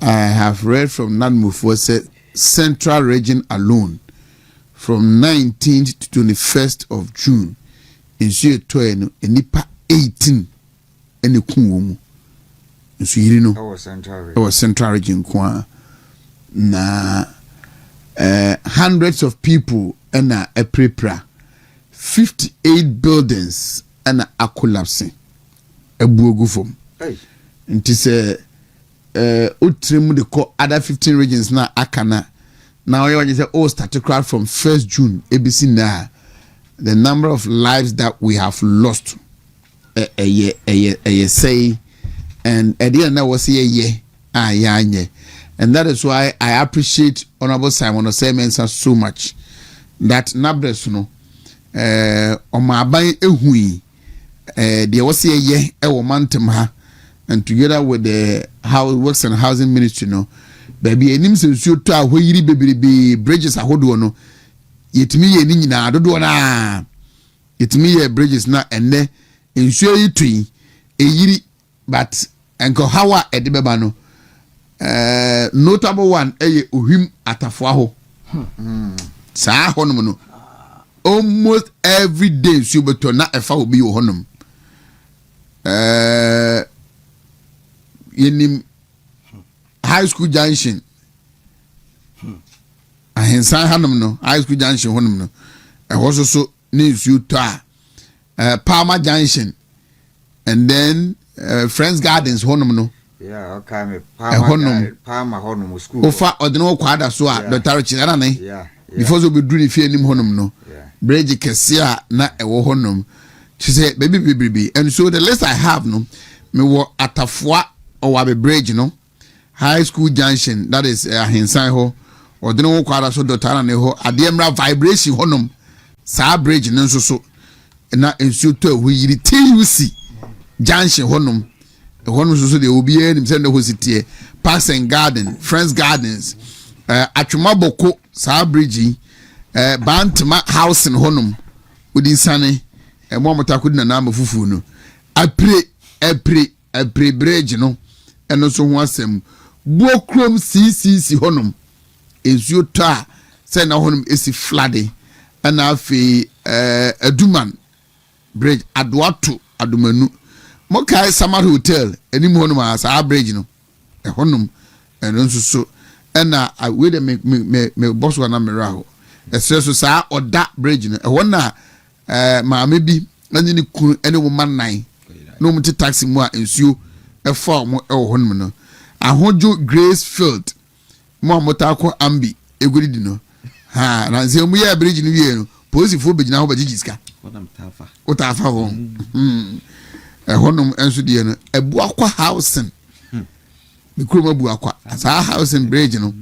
I have read from Nanmufo said Central Region alone from 19th to 21st of June in Sueto enipa 18 ene kunwomu nso yiri no our Central Region kwa na hundreds of people and a prepra 58 buildings and a collapsing a buogu form nti se utrim de call other 15 regions na akana now you say start to crowd from 1st June ABC na the number of lives that we have lost a say and at the end that was yeah and that is why I appreciate Honorable Simon Osemensa so much that nabres no on my aban ehui there was e womantem ha and together with the House Works and Housing Ministry no baby enim se nsuo to a hoyiri bebrebe bridges ahodo no yetimi ye ni nyina dodo na yetimi ye bridges na enne nsuo yi tui eyiri but enko hawa edebeba no notable one ohim atafo aho saa honum no almost every day nsuo beto na efa obi wo honum yenim high school junction ahensan hanum no high school junction honum no ehwo so ne nsuo to a Palmer Junction and then Friends Gardens honum no yeah okay me Palmer honum school ofa odeno kwada so a Dr. Chirana ne yeah before so be duru ne fie nim honum no bridge kese a na ewo honum she say baby and so the list I have no me wo atafua or a bridge no high school junction that is ahensan ho odeno kwada so Dr. ne ho ademra vibration honum sa bridge no so na ensuo to ehuyiri TUC junction honum honum so de obi enim se na hositie Parks and Garden Friends Gardens atwomaboko sa bridge Bantama housing honum within sane momota kudi na mafufu no apre bridge no eno so ho asem buokrom CCC honum ensuo to a se na honum esi flooding ana afi Aduman bridge Addo Adumanu Mokai Summer Hotel any honum as our bridge no honum and also so and I wait me boss one ameraho so sa or that bridge no one ma maybe any woman nine no muti taxi mo ensuo e form e honum no ahojo Gracefield mo motako ambi eguri di no ha na nse mu ya bridge no wie no police fo begina ho bagigiska otafa ho honum enso die no ebu akwa housing mikroma bu akwa sa housing bridge no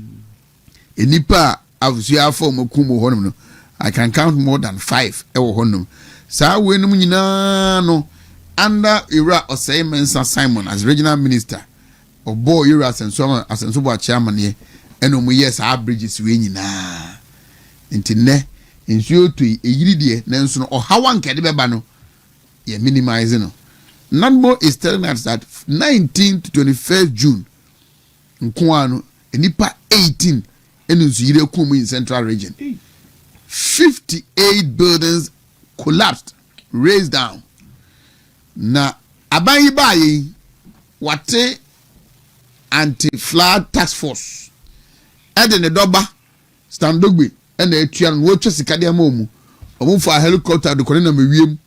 enipa avusua form akumo honum no I can count more than 5 ewo honum sa wenum nyina no under era Osemensa Simon as regional minister of boy era asenso bo chairman ye eno mu yes our bridges we nyina intine nsuo to eyiri de nanso no ohawan kede beba no ye minimize no Nanmo is telling us that 19th to 21st June nkoano enipa 18 enu yire kum in Central Region 58 buildings collapsed raised down na abayi bayi wate anti-flood task force ede ne doba standogbe ena etuan wo twesika de amomu omufo a helicopter de kone na mewiem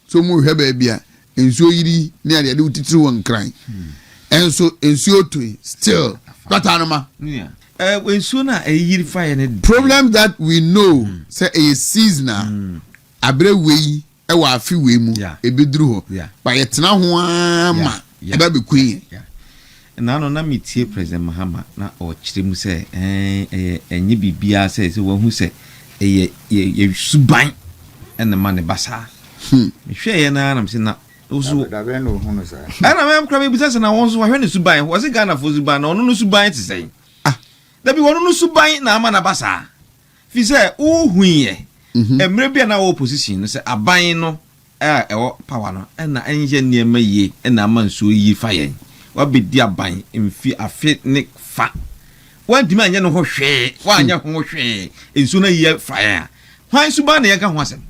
so mu hwe ba bia ensuo yiri ne ade de utitiri won kran enso ensuo to still batanoma ensuo na yiri fire ne problem that we know say a season abre wei e wa afi wei mu ebeduru ho ba yetena ho ama e ba bekui na no na metie President Mahama na o kiremu se enye bibia se wo se ye suban ene mane basa hwe ye na nam se na ozu da be no hu no sa ana me kra me bisa se na won so hwe ne suban wo se Ghana fo suban na ono no suban te sei da bi wono no suban na ama na basa fi se uhuye emre bia na opposition no se aban no ewo power no na enye niema ye na ama nso yi fa ye wabedi aban mfi afe ne fa wantimi anya no ho hwe wanya ho hwe ensu na ye fire hwan suban na ye ka ho asem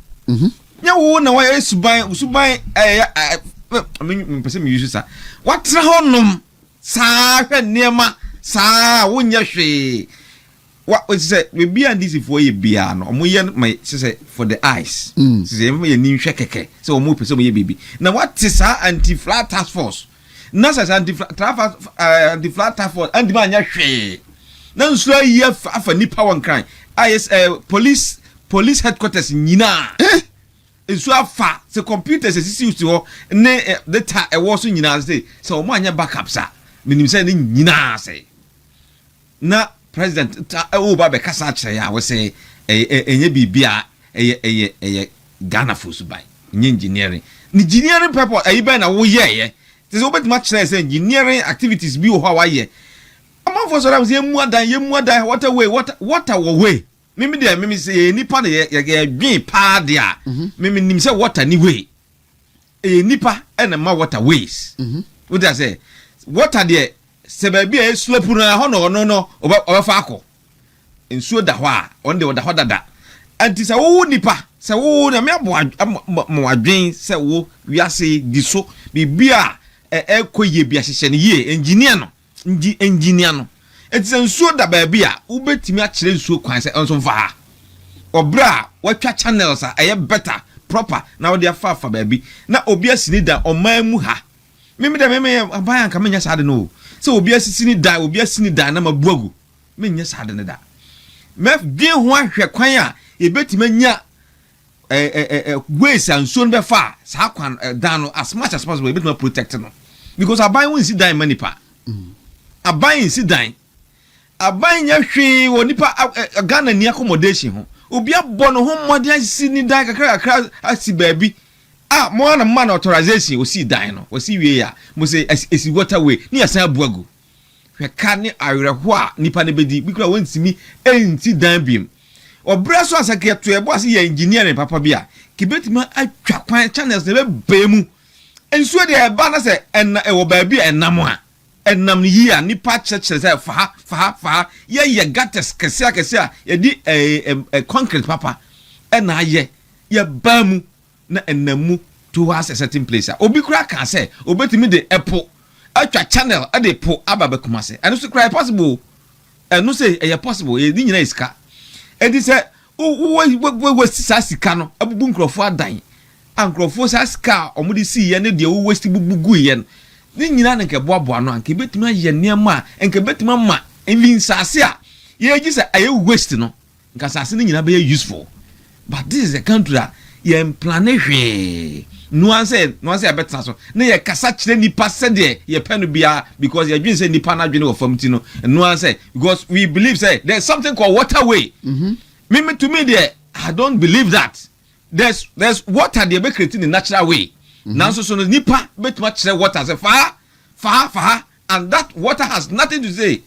nya wo na wa suban pese me yusu sa watra honom saa hwe niema saa wonya hwe what say we be and this for ye bia no omo ye my say for the eyes say me ni hwe keke say omo pese mo ye bibi na what is anti-flat task force na say anti-flat task force and ma nya hwe na nso ye afa nipa wan kan is police headquarters nyina nso afa say computers sisi usi ho ne data e wo so nyina say omo anya backups a minim say ni nyina say na president ba be kasa kire ya we say enye bibia eye Ghana for subai engineering purpose ayi ben na wo ye say obetima kire say engineering activities bi wo wa ye amafo so ra say emu adan water way mimi say nipa na ye dwin pa dia mimi nim say water ni way nipa na ma waterways what I say water there se ba bia slope na ho no obefa akọ ensuo da ho a on de da ho dada anti se wo nipa se wo na me abo adwen se wo wiase di so bibia ekoye bia hyehyɛ ne ye engineer no eti se ensuo da ba bia ubetimi a kire ensuo kwan se onso mfa ha obra watwa channels a eye better proper na wo de afa ba bi na obi asini da oman mu ha mimi aban anka menya sade no so obi asini da na mabuagu menya sade ne da mef din ho ahwe kwan a ebetima nya ways and so be fa sa kwan dan no as much as possible ebetima protect no because aban won si dan manipa aban si dan aban nya hwe wonipa Ghana ni accommodation ho obi abọ no ho modern si ni dan kakra asi baabi mo na man authorization o si dan no o si wie ya mo say esi waterway ni asan abuagu hwe ka ni awerɛho a nipa ne bedi bi kura wontimi enti dan biem obra so asake to ebo ase ya engineering papa bia kibetima atwa kwan channels ne be mu ensuo de eba na se enna ewo baabi enam a enam ni yi a nipa church say fa ye gates kese a ye di concrete papa enna ye ba mu na enamu towards a certain place obi kura kan say obetimi de epo atwa channel ade po aba be kuma say and so cry possible and no say e possible e di nyina iska e di say wo sika no abubu nkrofo adan ankrofo sika omudi si ye ne de wo westi bubugu ye ni nyina ne nke boaboa no anke betimi aye niam enke betimi ma even sase a ye gi say aye waste no nka sase ni nyina be useful but this is a country that ye plane hwe nuance abetna so na ye kasa kire nipa se de ye penu bia because ye dwen say nipa na dwen of famity no nuance because we believe say there's something called waterway to me there I don't believe that there's water they be creating in natural way now so nipa betuma kire water say fa and that water has nothing to say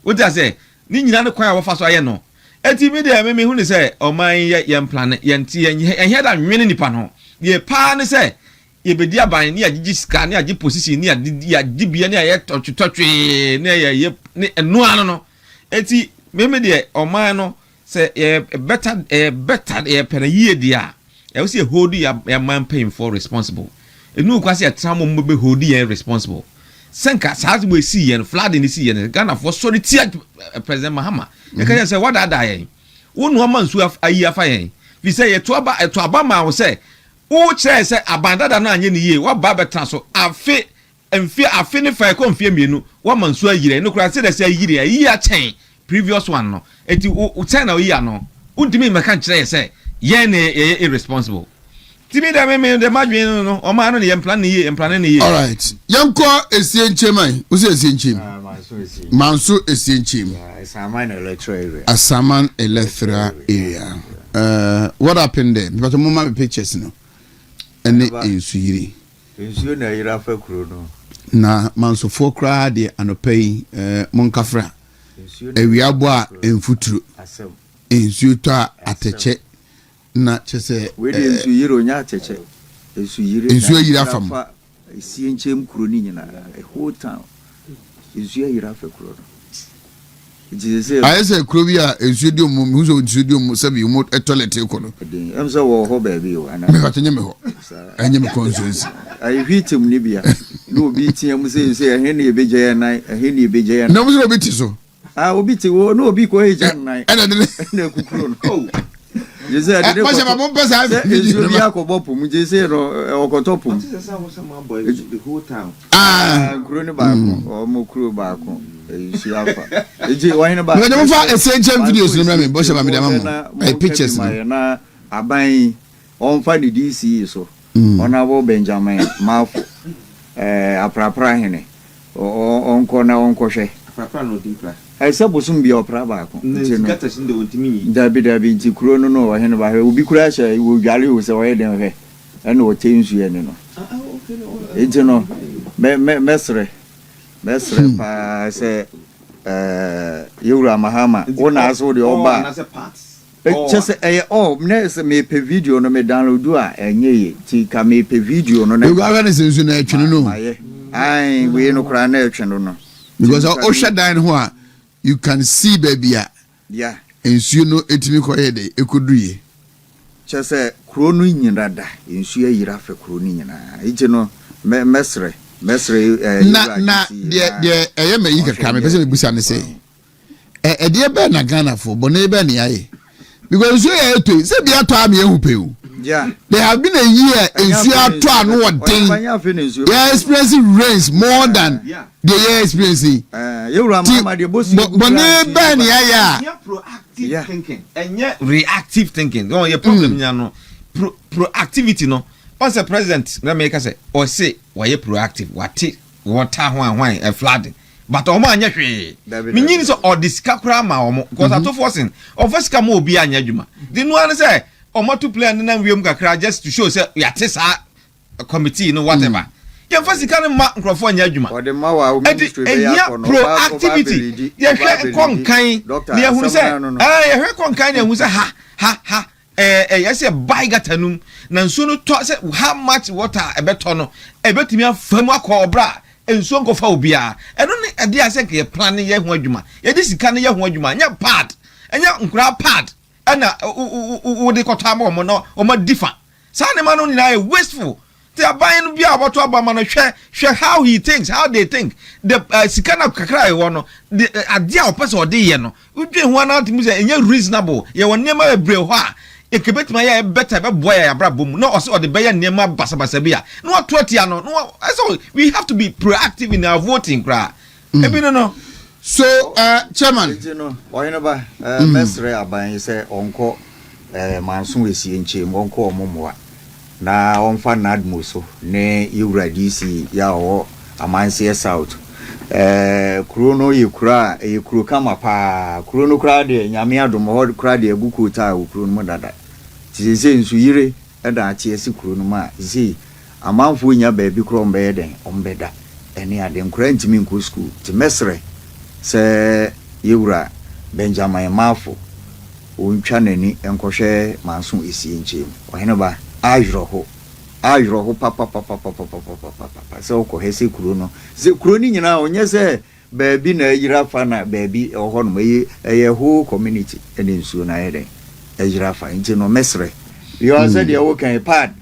what I say ni nyina ne kwan a wo fa so aye no eti me dey me hu ni say o man ye plan ye nti ye da nwene nipa no ye pa ne say ye bedi aban ni agigi ska ni agi position ni agi bia ni aye totwe ni ye ni enu ano no eti me dey o man no say better ye pere ye dia e wo say hold ya man paying for responsible enu kwase ya tramo mo be hold ye responsible senka sazi we see yen flood in see yen Ghana for sorry tia President Mahama e can say what that yen wonu amansu ayi afa yen we say to aba ma wo say wo chere say abandada na anye ne ye wa ba betra so afi ne fa ko mfie mienu wa mansu ayire no kura say da say ayire ayi a chen previous one no enti wo chen na oyi ano undimi meka chere say yen irresponsible Timi da me de madwen no o ma no ne plan ne ye all right yanko esiencheman wo se esienchem manso esienchem Asaman electoral area what happened there because mama pictures no ene ensuyiri na yira fa kuro no na manso fo kra de anopei monkafra ewiabo a enfuturo ensuyo to ateche na chese we de ensuyiri onya ateche ensuyiri afam esienchem kuro ni nyina a whole town ensuyiri afa kuro no I say Krobia and studio who's on studio Musabi remote a toilet. I'm so ho baby and I'm conscious. I hit him Libya. No beating him say a henny BJ and I a henny BJ. No, no, bit so. I will beat you, no be quiet and I didn't. Oh, you said I didn't say or Cotopum. The whole town. Grunibaco or Mukrubaco. But don't find essential videos. Remember, Bosch of Amidama, pictures. I buy on Friday DC so on our Benjamin mouth a prapra or on corner on crochet. I suppose soon be a prabaco. There be Crono no or Henry will be crash. I will galley with a wedding of her and what change you know. It's no Mestre. Mestre, say, Yura Mahama, one as all the old bar. Just a next me pay video no me download do and ye, take a me pay video no. You got anything in action, no. I we no cry action, no. Because all shut down where you can see baby, yeah, and you know it me quiet, it could do. Just a crony in rada, in Shia Yirafa crony, it's no Mestre. Na dear I am a eager camera person Busan say a dear Ben Ghana for Boneba Niae because you are to say be a time you pay. Yeah, there have been a year in Seattle no one thing. Yeah, experiencing rains more than the year experiencing. You remember the boss Boneba Niae proactive thinking and yet reactive thinking. No, your problem no proactivity no. Once the president, let me say, or say, why you proactive, water, wine, and flooding. But Oma Yashi, meaning so or this Kakrama, because I told forcing, or first come will be a Yajuma. Didn't want to say, or more to play and then we cry just to show, say, Yatesa a committee, no whatever. You first can't mark microphone Yajuma. Or the Mawa, proactivity. Yes, Conkai, near who said, I heard Conkai who said, ha. Yes, a baigatanum, Nansuno taught how much water a betono, a betimia firma cobra, and so go phobia. And only a dear second planning young wajuma. Yet this is kind of young wajuma, your part, and your grab part, and would they call time or more different. Sandeman only I wasteful. They are buying beer about to Obama share how he thinks, how they think. The Sikana Kakrai one, the idea of person or Diano. We do one out music and you're reasonable. You will never a brewa. It could bet my better boy abrabum, no also the Bayan Nema Basabasabia. No 20 no so we have to be proactive in our voting cry. No. So chairman, you know, why never Mestre Aban say onko Mansun is in Chim, onko Momoa. Na on fan admuso ne Yura DC ya o amansie South. Krono yikura yikuru kama pa krono kra de nyame adom ho kra de aguku ta krono mo dada tise nsu yire eda ache esi krono ma zi amanfo nya ba bi kro mbe den ombeda ene ade nkura ntimi nko school ti Mesre se Yura Benjamin Mafo ontwa nani enkohwe manso esi nchim ohene ba ayro papa so ko hese kuro no se kuro ni nyina onye se baabi na yira fa na baabi oho no ye whole community ene nsuo na yede yira fa nti no Mesre you said you can pad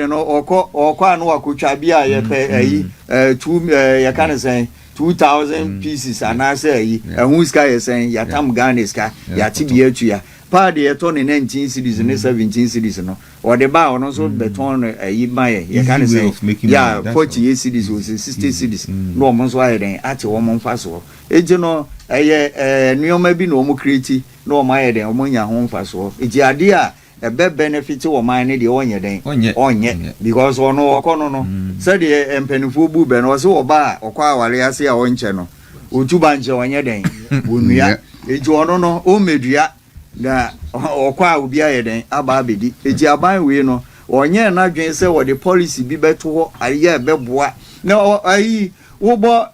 no okọ anu akotwa bia ye pe ayi 2000 pieces anase ayi ehun ska ye sen yatam Ghana ska yati bia tuya pad ye to ne 19 cities ne 17 cities no or the bar no so beton ayi maye ye kan say yeah 40 cities or 60 cities no mo so aye den ati wo mo mfa so eji no eye nuoma bi no mo create no mo aye den mo nya ho mfa so eji ade a ebe benefit wo man ne de onye den onye because ono okono no said the empenifo bu be no so oba okwa awale ase a onche no otuba nche onye den onua eji ono no o medua da okwa obi ayeden aba abedi eji aban we no onye na dwen se wo the policy bi beto ho aye beboa na ayi wo bo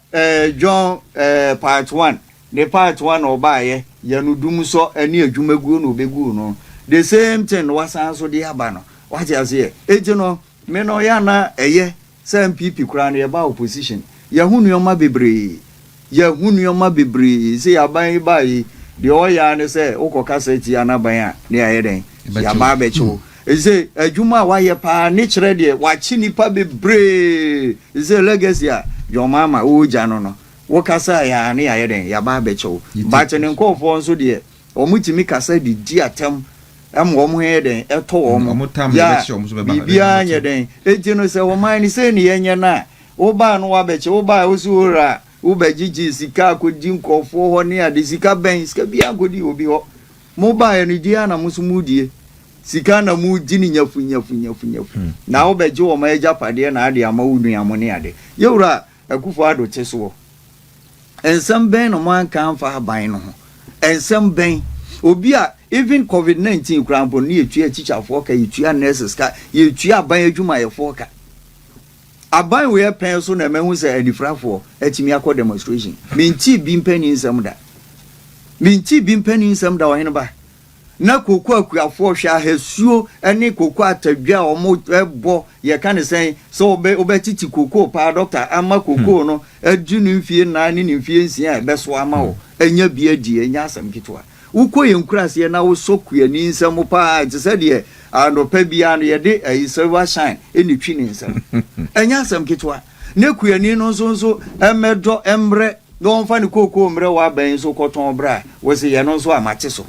John part 1 the part 1 oba ye yanu dum so ani adwumaguo no obegu no the same thing wasan so de aba no what you say eji no me no ya na eye se NPP kura na ye ba opposition ye hunu yoma bebre ye hunu yoma bebre say aban bai de oya ne say okoka seti anaban a ne ayeden ya ba becho say adwuma wa ye pa ne kire de wa chi nipa bebre say legacy a your mama o ja no wokasa ya ne ayeden ya ba becho ba che ne nkofo nso de omutimi kasa di atem wo he den eto wo ya bibia nye den ejino se wo man ni se ni yenye na wo ba no wa beche wo ba wo sura wo ba gigi sika akodi nkofo ho ne ade sika ben sika bia akodi obi ho mo ba ye ni dia na musumudie sika na mu gini nyafu na wo beje wo ma eja pade na ade ama wunu amone ade yewura akufo ado cheso ensem ben no man kan fa ban no ho ensem ben obi a even COVID-19 crampo ni etua teacher for ka etua nurses ka etua aban adwuma ye for ka aban we pen so na mehu se adifrafo atimi akọ demonstration minti bi mpani nsam da wo hene ba na koku akuafo hwa hasuo ene koku atadwa omo ebo ye ka ne sen so obetiti koku pa doctor ama koku no adunu mfie na ne mfie nsia ebeso ama wo enya bi adi enya asam kitwa uko yenkurase na wo sokua ni nsam pa tse de anopa bia no ye de ayisewa shine eni twi ni nsam enya asam kitwa ne kuani no nso emedo emre no mfa ni kokoo mre wa ban so koton bra wo se ye no nso amache so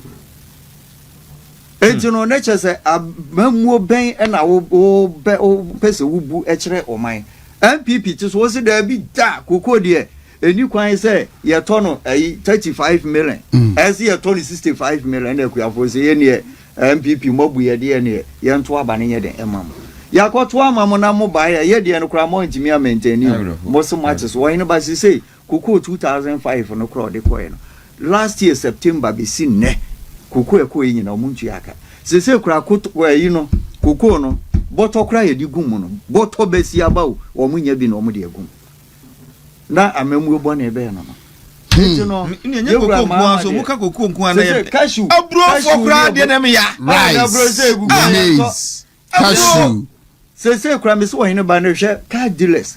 enti no ne chese abamuo ben na wo pese wubu e kire oman NPP tso wo se da bi da kokoo de eni kwan se ye to no 35 million as ye to 65 million na kuafo se ye ne NPP mobu ye de ne ye nto abane ye de emam ya koto amam na mo ba ye de no kra mo ntimi maintain mo so much so wo ba se say kuku 2005 no kra de koe no last year September be sin ne kuku e ko yin na mo ntu aka se say kra kuku no kuku no boto kra ye di gum no boto besi abawo wo mo nya bi no mo de agum na amemu bo na ebe no no nye kokoo nko so muka kokoo nko na ye abro fo kra de na me ya rice cashew se kra me so wo hene ba na hwe car dealers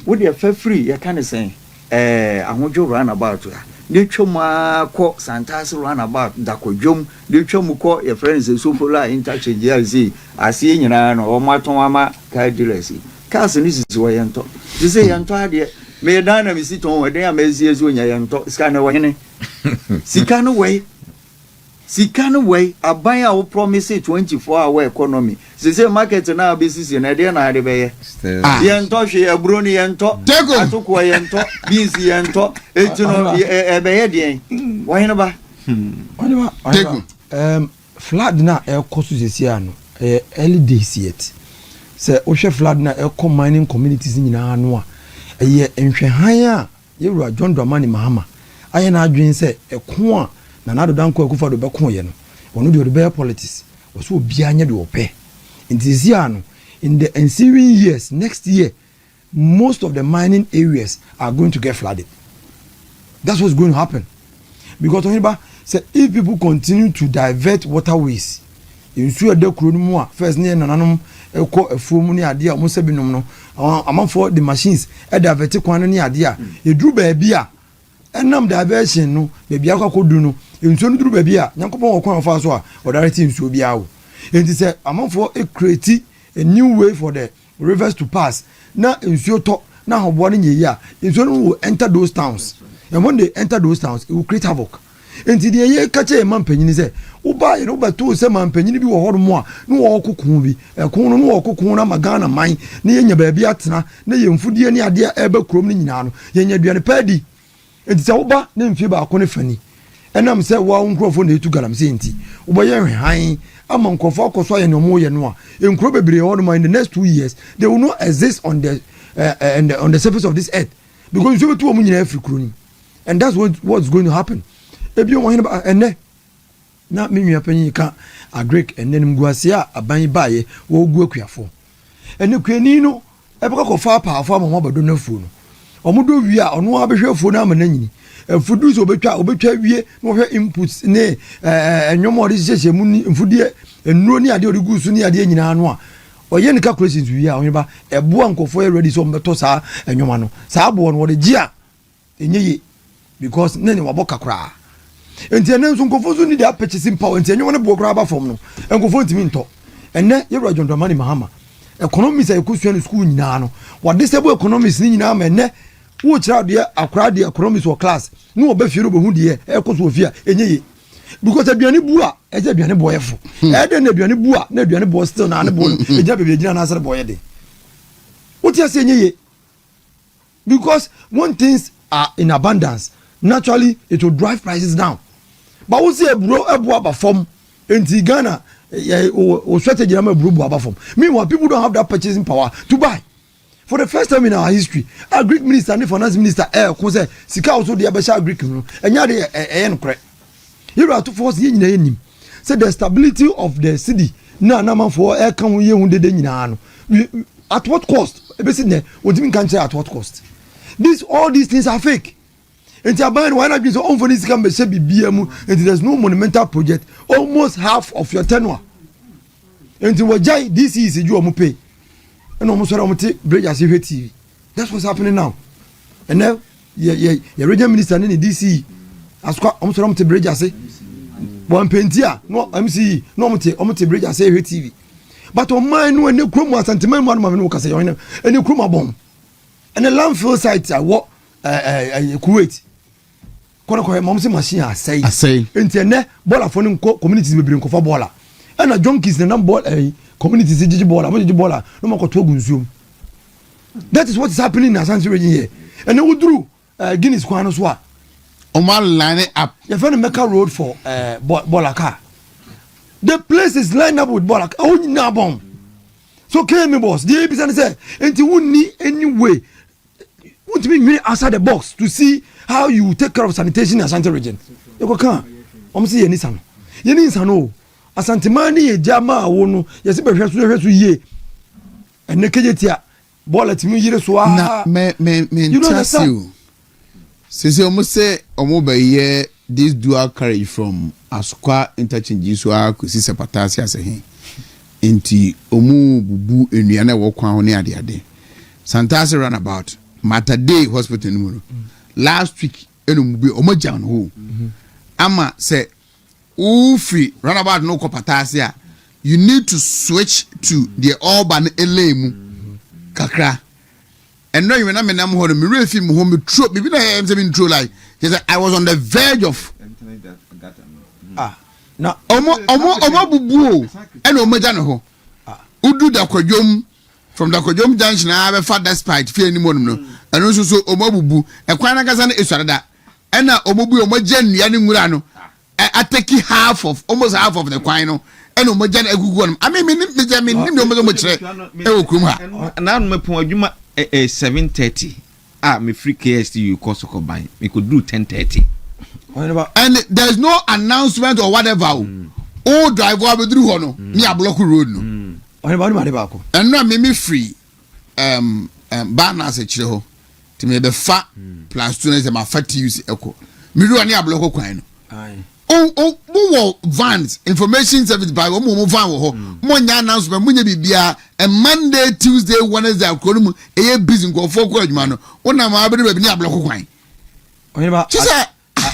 wo de fa free ye kan sen ahodwo run about ya ne twom akọ santas run about dakodwom ne twom kọ ye friends so follow interchange ya zi ase nyina no o maton ama car dealers cars ni sisi wo ye nto se ye nto ade me dana mi si ton weden amezi ezu nya ye nto sika na wo hene sika no way aban a wo promise 24-hour economy se market na abisisi na de na ade be ye nto hwe aburo ni ye nto atoko ye nto beans ye nto etino ebe ye de wo hene ba flood na ekosu sesi ano early days yet se o hwe flood na eko mining communities nyina ano a eye nhwehan a yewura John Dramani Mahama aye na adwen se eko a na Addo danko akufa do beko ye no ono de be politics wo so obi anya de ope intisi ano in the ensuing years next year most of the mining areas are going to get flooded. That's what's going to happen because say if people continue to divert waterways in so de kuro mu a first ne nananom eko afuom ni ade a mo se binom no amafo the machines e divert kwan ni ade a eduru ba bia enam diversion no be bia kwakodu no enso no duru ba bia nyankopon wo kwan fa so a o direct enso bia wo enti se amafo e create a new way for the rivers to pass na enso to na hobo no nyeyi a enso no will enter those towns and when they enter those towns it will create havoc. Enti de ye kache mampanyini se uba ye no bato se mampanyini bi wo hodo mo a no wo kokon bi ekon no wo kokon na magana man na ye nya ba bi atena na ye mfudie ni ade ebe krom ni nyina no ye nya duane padi. Enti se uba na mfie ba akone fani enam se wa nkrofo na etu galam se enti uba ye hwan ama nkrofo akoso ye no mo ye no a enkro bebre hodo man in the next 2 years they will not exist on the on the surface of this earth because you betu o nyina afrikro and that's what's going to happen. Ebi o hene ba ene na menua panyin ka agrek enenim guase a aban baaye wo gu akuafo ene kuani no ebeka ko fa paafo amamo bado na fu no omodo wi a ono abehwe fu na amananyini efudu so obetwa wie no hwe inputs ne enwomo de hyehyɛ mu ni mfudie enuro ni ade odigu su ni ade nyina no a oye ne calculations wi a onye ba ebo ankofo e ready so mbeto saa enwoma no saa abo no wo de gia enye because nene waboka kra enti ene nso nkofo so ni dia purchasing power enti enye wona bo kra ba fom no nkofo ntimi nto ene yewura John Dramani Mahama economics a ekusu no school nyina no wa disable economics ni nyina ma ene wo kira de akra de economics wo class no oba fie no bo hu de ekoso ofia enye because aduane bu a eje aduane boyefo e de na aduane bu a na aduane bo still na ne bo no eja bebe gina na asere boye de what you say enye because when things are in abundance naturally it will drive prices down but we say ebro ebu aba form enti Ghana o strategy na ebro bu aba form meanwhile people don't have that purchasing power to buy for the first time in our history our Greek minister and finance minister ko say sika also dey abesha Greek no enya de no kre you have to force ye nyina enim say the stability of the city na man for kan wo ye hu de nyina no at what cost ebesi ne odimi kan say at what cost all these things are fake. And why not be so on for this can be said BBM and there's no monumental project almost half of your tenure. And to what this is you am pay. And almost bridge as TV. That's what's happening now. And now your regional minister in DC as almost to bridge as one pentia no MC no bridge as TV. But on mine when you chroma sentiment one man can say and you chroma bomb. And the landfill sites are what Kuwait. Kona mom say machine asay. Enti ene bola for no communities bebre nkofa bola. And na junkies na ball communities jiji bola, mo jiji bola, no makoto ogunsuom. That is what is happening in Ashanti region here. And then we drew Guinness kwan so a Oma line up. You find a Mecca road for Bolaka. The place is lined up with Bolaka. Oh, na bomb. So came me boss. The APC say, enti wunni anyway. Want to be outside the box to see how you take care of sanitation in Ashanti region. You go can. See ye nisano. Ye nisano. Ashanti mani ye jama wono. Ye se behwe so ye. Ene kejetia. Bola timi yire so a. Na me trust you. Sisi omo say omo be ye this dual carriage from Asukwa interchange so a kusi sepatasi ase hin. Enti omo bubu enua na wo kwan ho ne ade. Santasi runabout. Matter Day Hospital no last week enu bi omojan ho ama say ufi runabout no kopatase a you need to switch to the urban elemu kakra and no you na menam ho no me refi mo ho me tro bibi na em say me tro like he said I was on the verge of na omo bubu enu omojan ho udu da kwadwom from the Kojom Junction, I have a fat despite fear any more. And also so Omobu, a Quanagazan Isarada, and now Omobu Omogen Yanimurano. I take half of almost half of the quino, and Omogen Egugon. I mean, now my point, you might 7:30. Me free KSTU cost of combine. We could do 10:30. And there's no announcement or whatever. Oh, driver will do honor near Block Road. And no me free banners at Chiho to me the fat plus students and my fat use echo. Me do any block coin. Oh, vans information service by one more van one announcement when you be a Monday, Tuesday, Wednesday, a busy go for good man. One of my baby near block coin.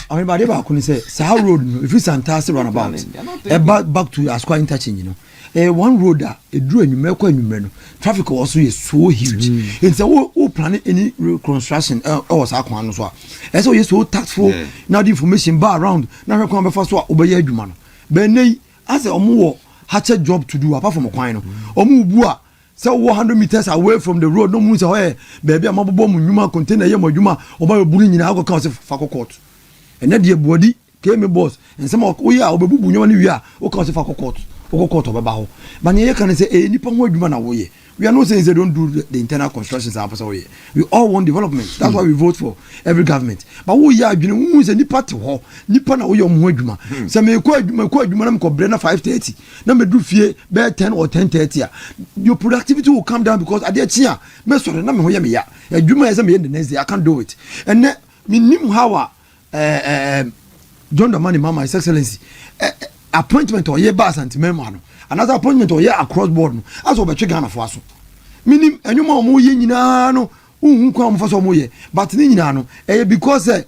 Everybody back say Sahar Road, if it's fantastic runabout, back to Asukwa interchange, you know. One road that drew and you make when traffic also is so huge. And so, who plan any reconstruction or Sakwan as well. And so, you're so tactful now the information bar around. Now, come before so obey you, man. Benay, as a more hatchet job to do apart from a quino. Omubua, so 100 meters away from the road, no moves away. Baby, a mobile bomb, you might contain a Yama or by a bullying in our council for court. And that dear body came a boss, and some of we are over Bunyani, we are, or council for court. But you can say, hey, we are not saying they don't do the internal constructions. We all want development. That's why we vote for every government. But we are doing a party hall, Nippon or your Mojuma. Some may quite 5:30. Number do fear, bear 10 or 10:30. Your productivity will come down because at the cheer, Messer, and I'm here. A Juma as a man the next day, I can't do it. And then, Minim Hawa, John Dramani Mahama, His Excellency. Appointment or ye bas and memano. Another appointment or ye across board. As over Ghana for us. Meaning, and you more ye no kwa mfa so mo ye but ni nyina no because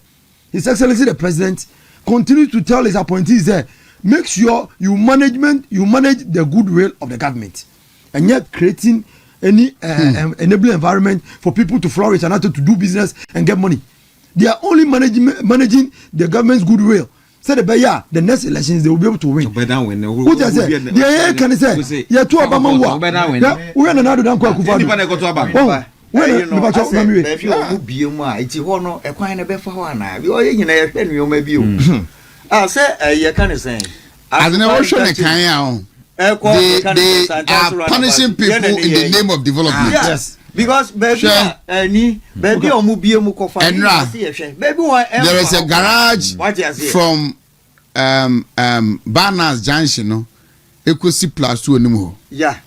His Excellency the President continues to tell his appointees there, make sure you manage the goodwill of the government, and yet creating any enabling environment for people to flourish and to do business and get money. They are only managing the government's goodwill. Say the next elections they will be able to win. Who just say the can say yeah two Obama war. We are another than Kufa. Baby, it's one a quite a better one. You know, I say, you can't say. As an ocean, they are punishing people in the name of development. Yes, because baby, baby, or Mubio Mukofa, there is a garage from Barnard's Junction, no, Equity Plus 2 anymore. Yeah.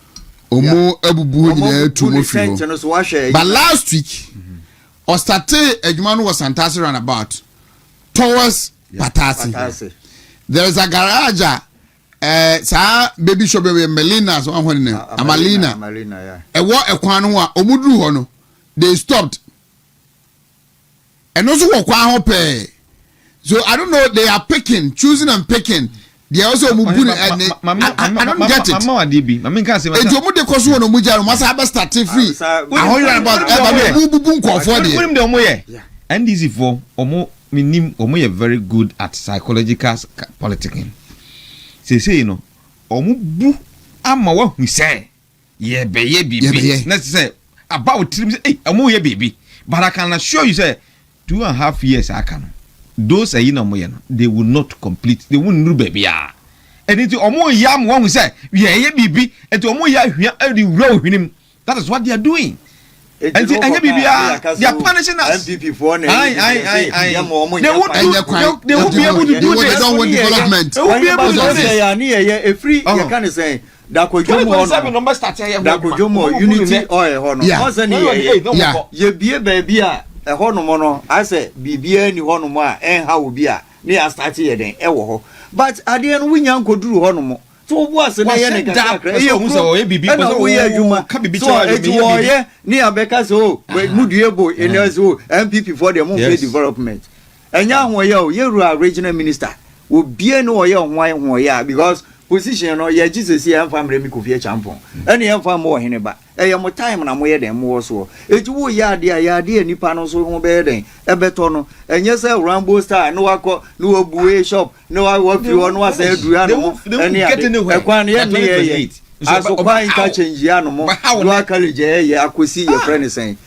Omo ebubu nyina tumo firo. But last week, Ostate Ejumanu was Santasi roundabout towards Patasi. There is a garage, sa baby shop with Melina, so one name, Amalina. Yeah. A walk a kwanwa, Omudu hono. They stopped. And also walk pay. So I don't know, they are choosing and picking. They also move and I don't get it. Mama can't say it. You must cause one of Mujar must have a start free. I about and easy for Omo minim Omo very good at psychological politicking. Say you know Omo bu ama what we say. Yeah, baby. Let's say about trips. Hey, Omo yeah, baby. But I can assure you, say 2.5 years I can. Those are they will not complete. They won't do baby. And into Omo Yam one we say, yeah, baby, and to Omo Yam, that is what they are doing. And they are punishing us. NPP for they won't be able to do this. They don't want development. They won't be able to do this. A free, you can't say. Dakojomo unity oil. Yeah. You be a baby. A honomono, I say, be any honoma, and how be a near started then, ewo. But I didn't win Uncle Drew Honomo. So what's the name? So near Becca's oh, where Mudiabo in us NPP for the movie development. And young Wayo, you are regional minister, would be no young wine because position or yeah, Jesus here family me could be a champion. Any young more in about. More time and I'm where them more so. It's woo ya dear Nipano so bedding, a betono, and yes, a Rambo star, no I call no buoy shop, no I work you on was a Duano, and yet a quan yet. I so quite catching Giano, how do I call it? I could see your friend saying,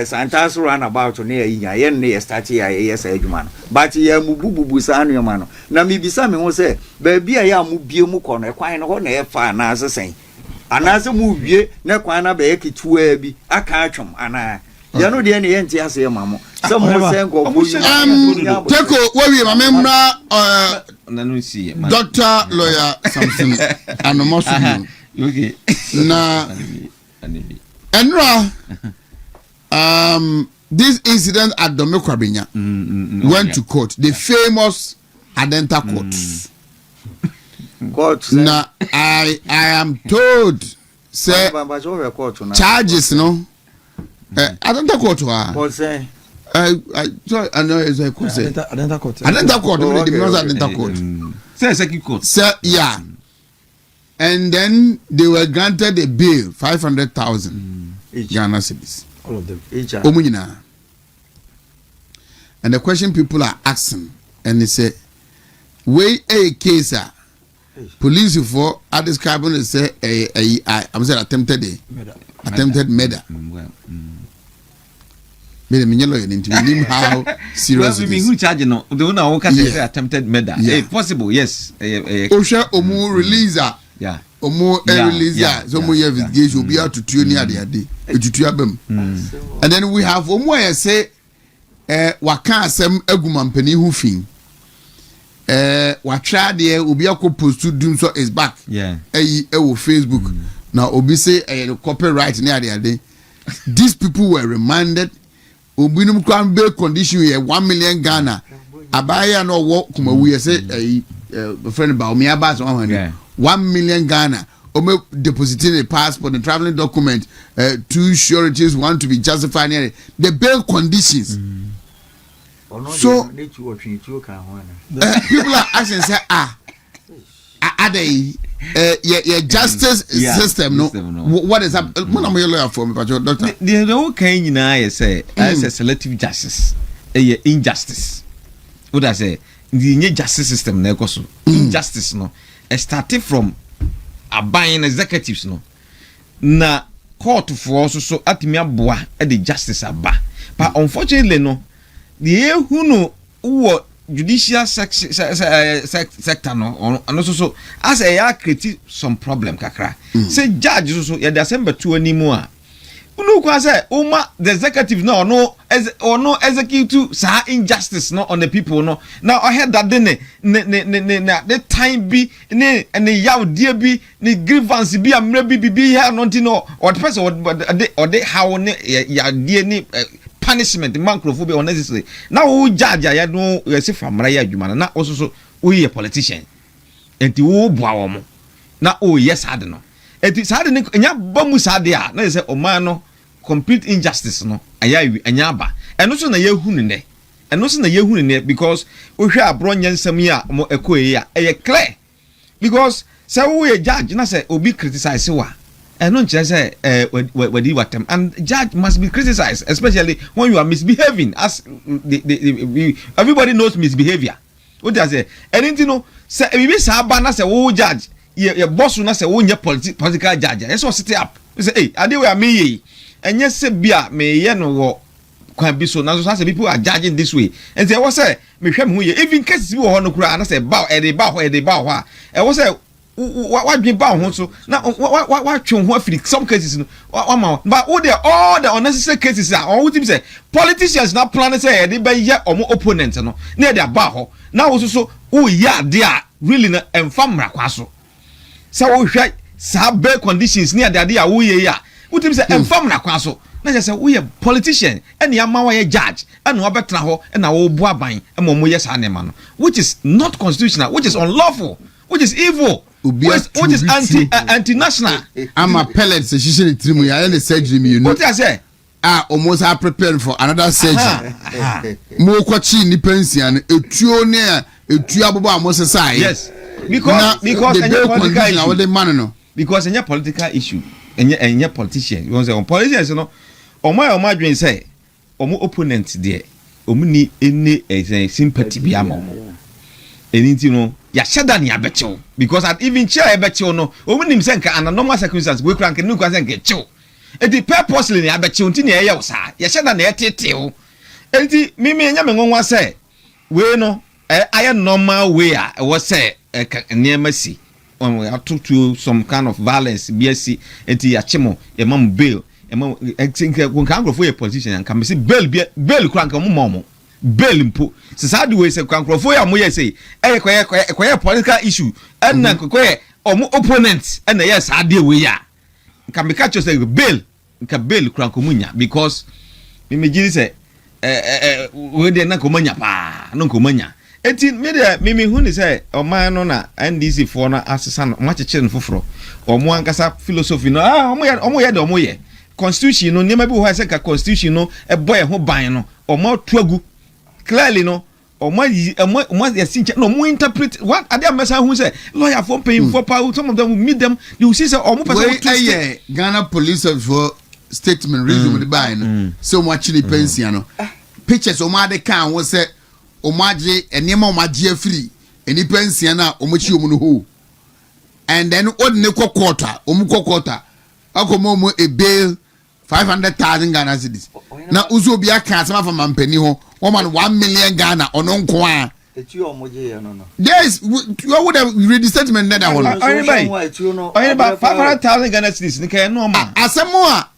Santas ran about near yen near Statia, yes, man. But ye mubu san your man. Now maybe some will say, baby, I am Mubiumukon, a quine on a fine as a saying. Another movie, na kwana be ki tuebi akachom ana ya no de na ye ntia se mamo some mo say go Teko we mamemra Dr. Lawyer Samson Anomosu okay na enra this incident at Dome Kwabenya went to court, the famous Adenta court. Now I am told say charges no I don't talk court I know it's a court Adenta court Adenta court say second court say yeah and then they were granted a bail 500,000 Ghana cedis all of them Omunyina. And the question people are asking and they say way a case police for are describing it say I'm saying attempted murder. Me the lawyer into him how serious it is. Who charge no? The one who can say attempted murder. Possible, yes. Osha omu releaser. Yeah. Omu releaser. So mu investigation will be out to tune near the day. And then we have omu say waka sem egumam pani hu fin. What try there will be a post to do so is back. Yeah. Facebook. Now obi say copyright near the day. These people were remanded. Obinum can bail condition here 1 million Ghana. Abaya no walk kuma we say friend Bawumia bas 1 million Ghana. Ome depositing a passport and traveling document, 2 sureties, 1 to be justified. The bail conditions. So people are asking, say, are they justice system? No, what is up? What am I lawyer for me, doctor? The whole kind now say as a selective justice, injustice. What I say, the justice system, injustice, no, started from buying executives, no, na court for also so at me boa at the justice aba, but unfortunately, no, the who know who judicial sector no, and also so as a create some problem kakra. Say judge so ya December 2 anymore. Unu kwa say the executive no execute sa injustice no on the people no. Now I heard that the time be ne yaw die bi ne grievance bi amre bi here nothing no or the person or they how ne ya die ni punishment microphobia unnecessary. Now who judge ya no say famra ya adwuma na also so we a politician. Enti wo boa wo mo. Na yes had no. Enti sad ne nya bamu sad ya na say o man no complete injustice no ayawi anya ba eno so na yehunu ne eno so na yehunu ne because wo hwe abro nyansam yi a mo ekoyi a clear because say wo ye judge na say obi criticize wa eno nche say wadi watem and judge must be criticized especially when you are misbehaving as everybody knows misbehavior what does say anything no say bibi sa ba na say wo judge ye boss na say wo nye political judge yes so sit up say hey ade we am ye enye se bia me ye no wo kwan bi so na so say people are judging this way and say what say me hwem ho ye even cases bi wo ho no kura na say ba e dey ba ho a e wo say what dwen ba ho so na what twon ho afiri some cases no ma but all the unnecessary cases are all team say politicians na plan say e dey ba ye omo opponent no na e dey ba ho na wo so wo ya de a really na emfa mra kwa so say wo hwai sa be conditions ni ade a wo ye ya wo team say emfa mra kwa so na say we a politician and ya ma wa judge and wo betra ho na wo bu aban e mo ye sa ne ma no which is not constitutional, which is unlawful, which is evil, which is anti-national. I'm a pellet so she should trimu ya any surgery me you know. What I say? Almost are preparing for another surgery. Mo kwachi ni pension etuo ne etu abobo almost say. Yes. Because any political issue. Because any political issue, any politician, you want say politicians no omo dwen say omo opponent there omo ni any sympathy bi am. Anything no ya sheda ni abecho because at even chair abecho no omo nim say nka normal circumstances we kran kan nka say nka chew e di purposely ni abecho nti na ye wo sa ya sheda na etetew enti mimi enya me ngonwa say we no aye normal way a wo say niam si on to some kind of violence BSc enti ya chemo ye mam bail e mam think when kan grofo ye position and can be bail kran kan mo bail mpo se sad we say kan grofo ya mo ye say koye political issue and na koye omo opponent and yes ade we ya can be catch say bail kran ko munya because me giri say we dey na ko munya pa no ko munya eti me hu ni say o man no na NDC for na asesa no ma cheche no foforo o mo ankasa philosophy no o mo ye constitution no nyema bi ho say ka constitution no e boy ho ban no o mo tuagu clearly no o mo yasin no mo interpret what ade amesa hu say lawyer for paying for power some of them will meet them you see say o mo person to Ghana police for statement reason with the buy no so much ni pension no pictures o ma de kan wo say o maje enema o maje free eni pension na o mo chi o mu no ho and then o ne quarter o mu quarter akomo a bail 500,000 Ghana cedis na uzo bi aka asema fa mampani ho o man 1 million Ghana ono nko a etu o moje ye no yes you would have read the statement that one about 500,000 Ghana cedis ni kai no ma asemo a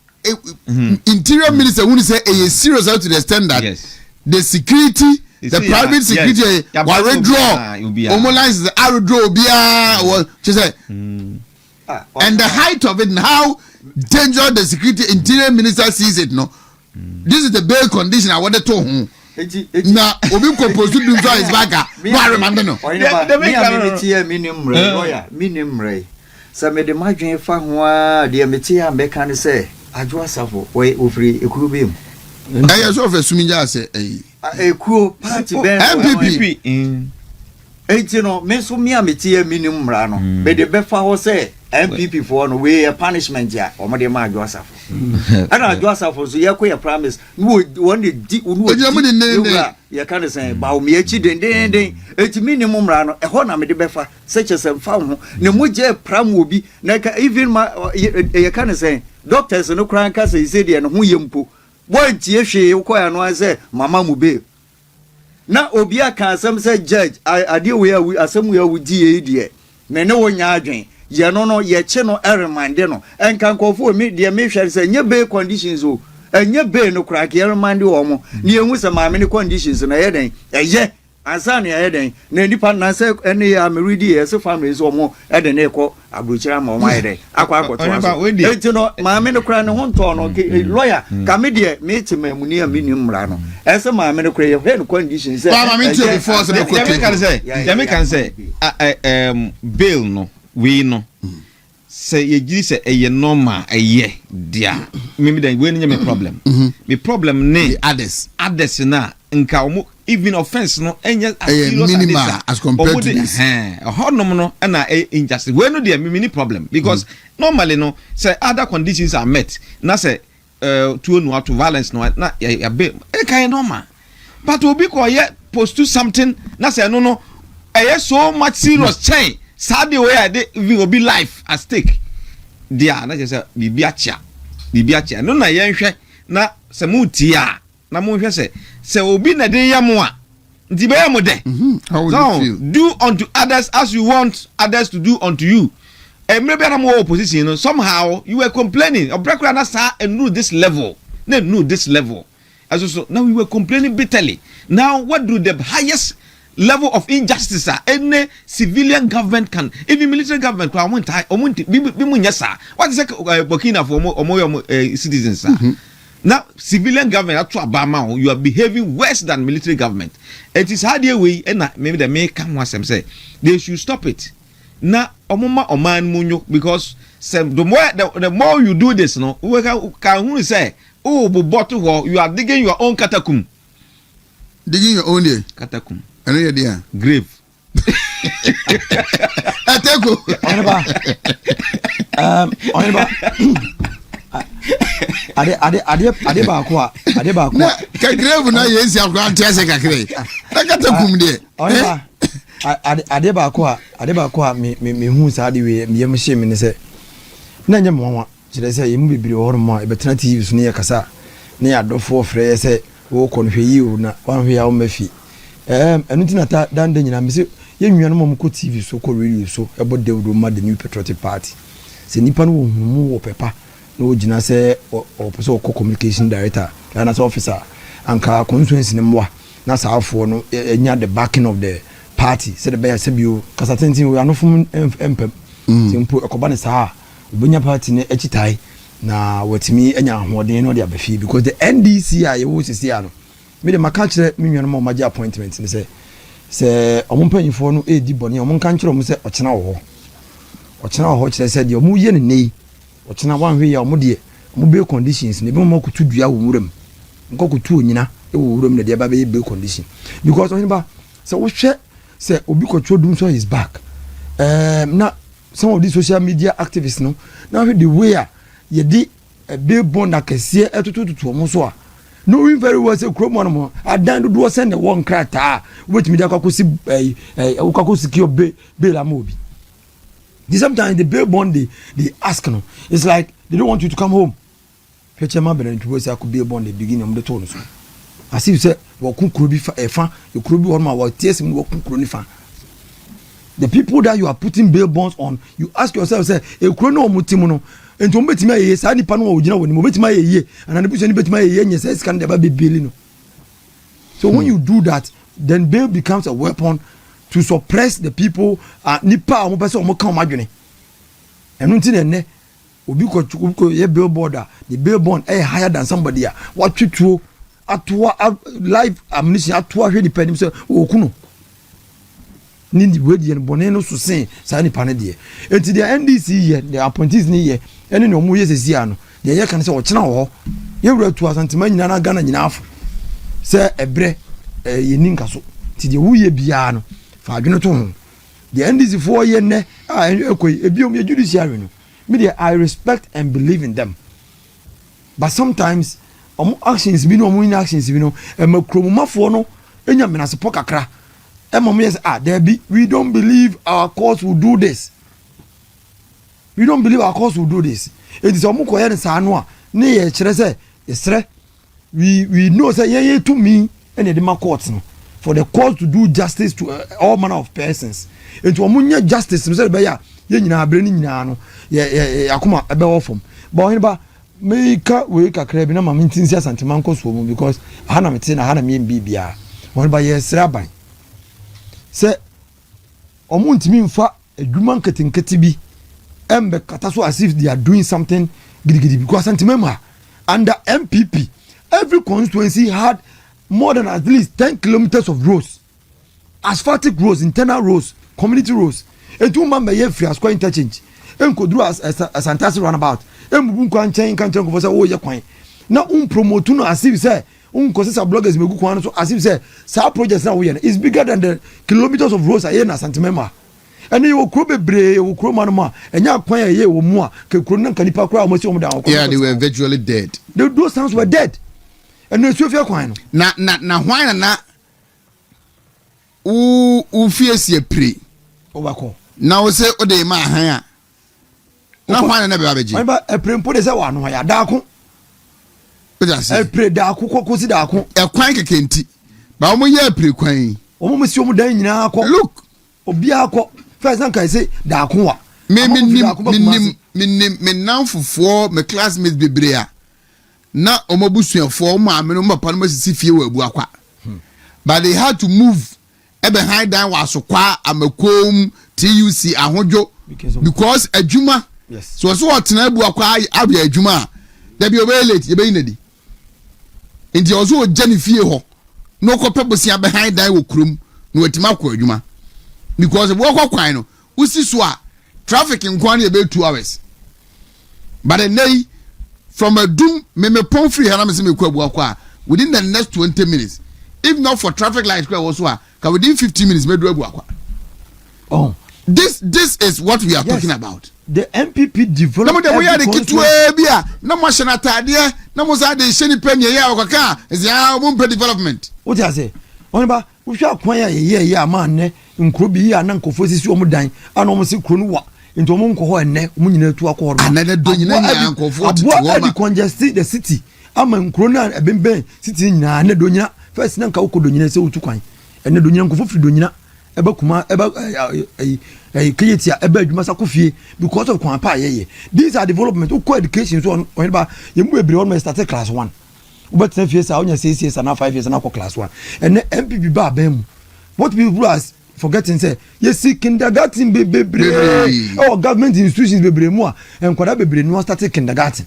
interior minister who say a serious out to the standard yes. The security the private security wa withdraw omolize the withdraw bia or she say and the height of it and how dangerous the security interior minister sees it no this is the bail condition I wanted to na obi propose to do so is back no I remember no the minimum sɛ mede madwen fa ho a deɛ mete a mbɛka ne sɛ adwo asafo wɔyɛ ofiri ekuo bi mu ɛyɛ so ɔfɛ sumi gya sɛ ekuo party bɛn NPP enti no me so me a mete a minimum mmara no mede bɛfa hɔ sɛ NPP for no we a punishment ya omode ma adwo asafo ana adwo asafo so ye ko ye promise no one di onu ye kan say Bawumia chi den eti minimum ra no e ho na me de befa seche sem fa ho ne moje pram obi na ka even ye kan say doctors no kran ka say de no ho ye mpo boy tie hwe ko ya no say mama mu be na obi aka asem say judge ade we asem we awudi ye die me ne wo nya adwen ye no ye che no remande no enka nkofo mi de me hwere say nye be conditions o enye be no kra ke remande wo mo ne enhu se ma me ne conditions na ye den eye ansa ne ye den na nipa na say ene ya me ready ye se families wo mo e de ne ko abrochira ma wo ma ye den akwa akoto enti no ma me ne kra ne ho nto no lawyer ka me de me ti mamuni a minimum mra no e se ma me ne kra ye hwe no conditions say ma me ti before se ko can say bail no we no say ye giri say eye normal eye dia me dey we no me problem me problem ne others na nka omo even offense no enya minimal as compared to this honom no na injustice we no dey me ni problem because normally no say other conditions are met na say to no to violence no na ya be e kan normal but obi ko ye post to something na say no so much serious change Saturday way I will be life at stake. Dia na just say bibiacha no na yenhwe na se mutia na monhwe se obi na de yamo a nti be yamo de. How would you feel? Do unto others as you want others to do unto you. Maybe na mo opposition no somehow you were complaining obrekura na sa enu this level. Na no this level. As so now we were complaining bitterly. Now what do the highest level of injustice any civilian government can even military government what is Burkina for citizens now civilian government at Abama you are behaving worse than military government it is hard way and maybe they may come once them say they should stop it now omoma oman munyo because the more you do this no we can say oh but you are digging your own katakum katakum I know you're grave. Ateko. Ade ba ko. Ka grave na yesi akwa antiase kakre. Akatakum de. Ade ba ko me hu sa de we me hye me ne se. Na nya mo kire se yemu bibiri hormo e betena TV so ne yakasa. Ne adofo frɛ se wo konhwe yi o na wanhwe ya wo mafi. Enu tina ta dan de nyina me se ye nwa no mom ko TV so ko radio so ebo Davido ma the new patriotic party se nipa no hunu wo pepa na o gina se o person ko communication director na so officer anka constituency ne mwa na saafo no enya the backing of the party se the be se bio kasa tentin we anofum empem simpo ekoba ne saa obonya party ne echitai na watimi enya ahoden no de abafi because the NDC a ye wo sisi ano me de maka kire me nwa no ma magye appointment ne se omompanyifo no edi bone omonka nkire mo se ochena wo ho kire se de omo ye ne nei ochena wanhwe ya omo de omo be conditions ne be mo kutu dua wo wuram nko kutu onyina e wo wuram ne de ba be condition because onyiba se wo hwe se obi kotwo dum so his back na some of these social media activists no now the way ye di be bond akese etututu omo so a knowing very well say kromo no adan do send the one krata wait me da kwakosi kwakosi ki obe la mobi sometimes the bail bond they ask no it's like they don't want you to come home feature ma beren to say akobie bond the beginning of the tone so as if say wo kunkuro bi fa efa e kuro bi horma wo tie sim wo kunkuro ni fa the people that you are putting bail bonds on you ask yourself say e kuro no omutimu no ento mbetimi ayeye sa nipa no wo gina woni mbetimi ayeye ana ne buso ni betimi ayeye nye say scan dey ba bebeli no so when you do that then bail becomes a weapon to suppress the people nipa o mo pese o mo kan o madwene enu nti ne obi ko ye bail border the bail bond higher than somebody what twituo atoa live ammunition atoa hwe depend say o kuno ni we die bone no so sen sa ni pane de enti the NDC ye the appointees ni ye ene no mu ye sesi ano de ye kan se wo kyena wo ye wura tu asantema nyina na Ghana nyina afo se ebre ye ninka so ti de wo ye bia no fa adwene to ho the NDC for ye ne ekoi ebiom ye judiciary no me I respect and believe in them, but sometimes actions bi no actions bi no makromumafo no enya menasepo kakra yes there be we don't believe our courts will do this. We don't believe our courts will do this. It is omo koye nsa no a ne ye kire say yesre we know say ye to me and the courts no for the court to do justice to all manner of persons. Into omo nya justice say be ya ye nyina abre ni nyina no ye akoma ebe wo fom ba hin ba meika we kakra bi na ma mintinsi asantema nkoso mu because hana mete na hana mi bibia won ba ye sra ban se omo ntimi mfa adwuma nketenkete bi embe kata so as if they are doing something gidigidi because asantema ma under NPP every constituency had more than at least 10 kilometers of roads, asphaltic roads, internal roads, community roads. And two man may free as quite interchange. And could do as fantastic runabout. And we can change for say, oh, you're quite. Now, promote no as if say, causes bloggers may go so as if say, South projects now is bigger than the kilometers of roads I hear na Santimema. And you will crop a bray, you will crow manoma, and you're quite a year or more. Yeah, they were virtually dead. Those towns were dead. And no Sophia Quine. Na why na u fierce ye pre. Obako. Now say o de ma han. Na why na be abeji. Ba e pre mpo de se wa no ya da ko. O ja se. E pre da ko ko si da ko. E kwan kekenti. Ba o mo ye pre kwan. O mo si o mo dan nyina ko. Look. Obi akọ. First time kai say da ko wa. Me nan fufuo me classmates bebrea. Na omobusuafo ma me no mapa no masisi fie wa abu akwa but they had to move behind down wasokwa amakom TUC ahodwo because adwuma yes so otena abu akwa abia adwuma da bi obelate ye be inadi enti ozo ogani fie ho no ko pebosia behind down wo krom no watima kwa adwuma because wo kwa kwan no usi so a traffic nkwan ye be 2 hours but then from a doom me pon free hana me se me kwa buakwa within the next 20 minutes if not for traffic lights kwa also ka within 15 minutes me do buakwa. Oh, this is what we are talking about. The NPP developed we are the kitwe bia na mo shena tade na mo sa de sheni panye ya okaka is ya mo development. What you say onba wo hwa kwan ya ye ama ne nkro bi ya na nkofo sisi omo dan ana omo se kro no wa into omo nko enne omo nyina tu akọ horo anana do nyina nya nkofo tutu ma congest the city ama nkro na ebemben city nyina na do nyina first na nka wo do nyina se utu kwan enne do nyina nkofo firi do nyina eba kuma eba creatia eba adwuma sa kofie because of kwan pa ye these are development uko education so on ba yemu bebre on start class 1 but 10 years onya 6 years na 5 years na ko class 1 and MPP ba bam what people are forgetting say yes kindergarten bebre or government institutions bebre mu a enkwada bebre no start kindergarten.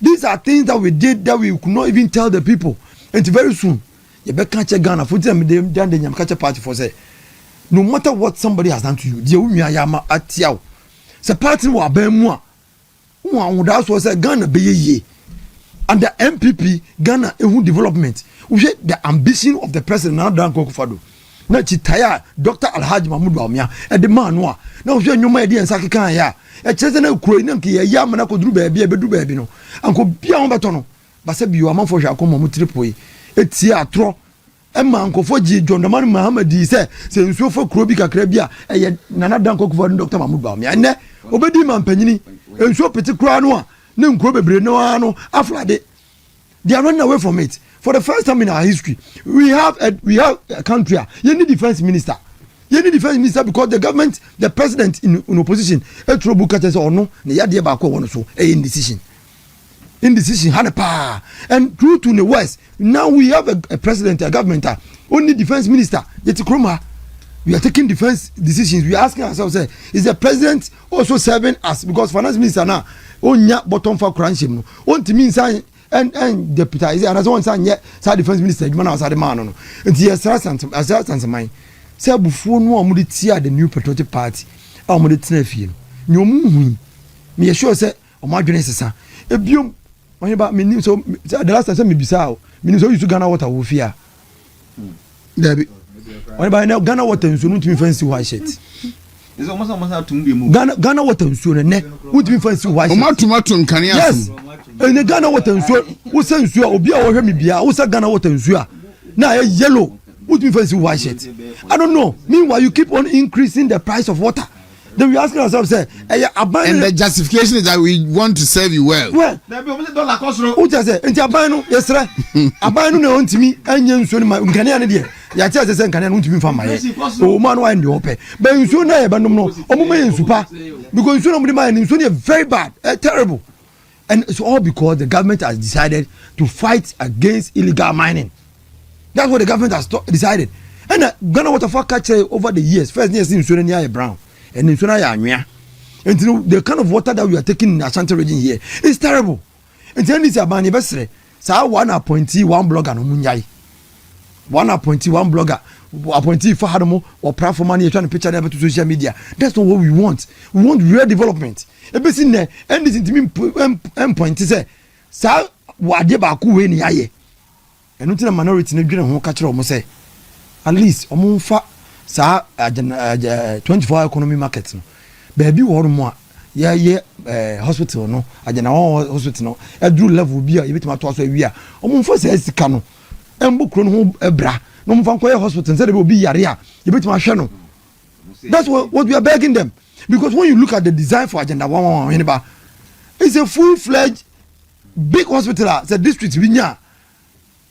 These are things that we did that we could not even tell the people and very soon you be catch Ghana for them dan the nyam catch party for say no matter what somebody has done to you the unua yama atiaw say party wa ban mu a wo that so say Ghana be ye and the MPP Ghana ehu development we the ambition of the president now dan Kokofado na chitaya Dr. Alhaji Mahmoud Bawumia e de man no a na wo nyoma e de ensa kekan ya e cheze na kuro na nke ya ya mana ko duru ba bia bedu ba bi no anko bia ho beto no ba se biwa manfo hwa akoma mu tripoyi etie atro e ma anko fo ji John Mahama di se nsuo fo kuro bi kakra bia e ye nana dan Kokofado Dr. Mahmoud Bawumia ne obedi man panyini nsuo peti kura no a ne nkuro bebre no ano aflade they are running away from it. For the first time in our history, we have a country. You need defense minister. You need defense minister because the government, the president in opposition, or no, indecision. Indecision had a power. And true to the West, now we have a president, a government, only defense minister. Yet we are taking defense decisions. We are asking ourselves, is the president also serving us? Because finance minister now, onya bottom for crunching. What means and deputize and as one son yet side defense minister man outside the man no and yes as mine say bufuo no a mo tia the new patriotic party a mo tena fie no nyomu hu me sure say o ma dwene sesa ebiom onye ba me nim so the last time say me bisa o me nim so you to Ghana water wo fia Dabi. onye ba na Ghana water nso no timi fancy white shirt is almost tumbi mu Ghana water nso ne wo timi fancy white O shirt ma tomato nkane yes ene Ghana water nso wo se nso a obi a wo hwe me bia wo se Ghana water nso a na yellow wo timi fancy white shirt I don't know meanwhile you keep on increasing the price of water. Then we asking ourselves, say, and the justification is that we want to serve you well. Well, who just say, "Enti abanu, yes sir, abanu ne on timi, enye nsuo ni ma nkane ane de." Ya tia say nkane ane ntimi fa ma ye. O man why ndi ope. But nsuo na ye banom no, omo ma nsuo pa. Because nsuo na mo di ma nsuo ni very bad, terrible. And it's all because the government has decided to fight against illegal mining. That's what the government has decided. And Ghana Waterfall catch over the years, first year nsuo ni aye brown. And in Suna Yanya. And the kind of water that we are taking in Ashanti region here is terrible. And then this Abani Besre, so one appointee, one blogger, no Munyai. One appointee, one blogger, appointee for Hadamo or proud for money, trying to picture them to social media. That's not what we want. We want real development. A bit in there, and this is point to say, Sir, what Debaku in Yaye. And not in a minority in the who catch almost say, at least, Omunfa. Sa 24 economy market no baby wo mo a ye hospital no agena hospital no edru level bi a yebetima to aso awi a omfo sa sika no embokro no ho ebra no mfa nkoye hospital say dey obi yare a yebetima hwe no. That's what we are begging them, because when you look at the design for agenda 111 it's a full-fledged big hospital. It's a district bi nya